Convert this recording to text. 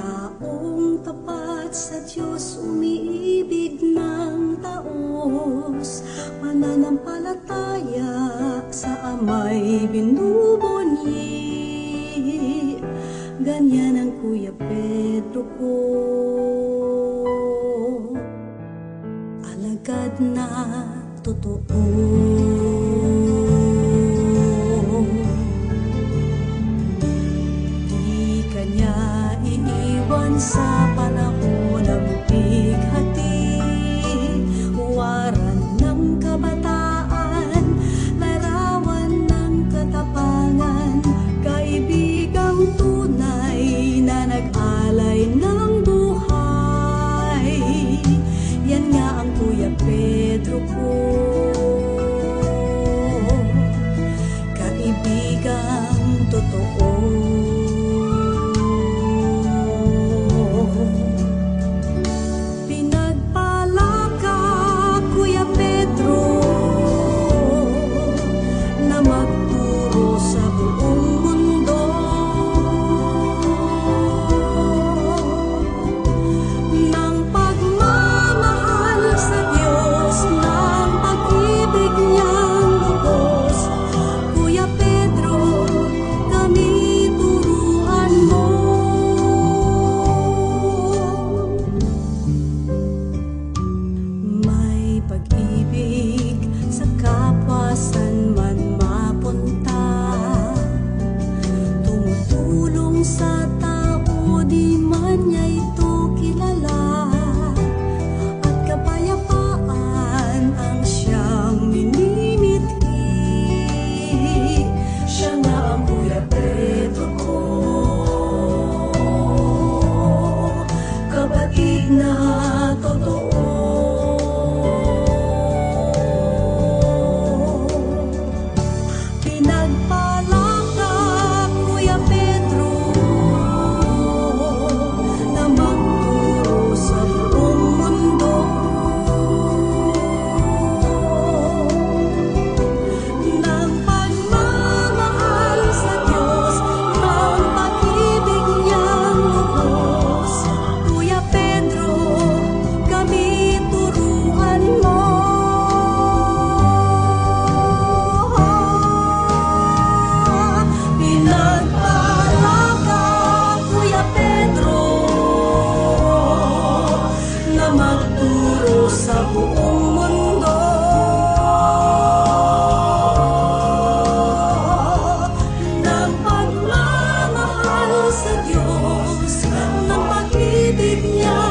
taong tapat sa Diyos, umiibig ng taos, mananampalataya sa Ama'y binubunyi. Ganyan ang Kuya Pedro ko, alagad na totoo. Di kanya iiwan sa panahon ng bighati, huwaran ng kabataan, larawan ng katapangan, kaibigang tunay na nag-alay ng buhay. Yan nga ang Kuya Pedro ko, kaibigang totoo. Pinagpala ka, Kuya Pedro, na magturo sa buong mundo ng pagmamahal sa Diyos, ng pag-ibig niyang lubos. Kuya Pedro, kami turuan mo. May pag-ibig sa kapwa saan man mapunta, tumutulong sa tao di man niya ito kilala, at kapayapaan ang siyang minimithi. Siya nga ang Kuya Pedro ko, kapatid na totoo. Pinagpala ka, Kuya Pedro, na magturo sa buong mundo ng pagmamahal sa Diyos, ng pag-ibig niyang lubos. Kuya Pedro, kami turuan mo. Pinagpala ka, Kuya Pedro, na magturo sa buong mundo ng pagmamahal sa Diyos, ng pag-ibig niya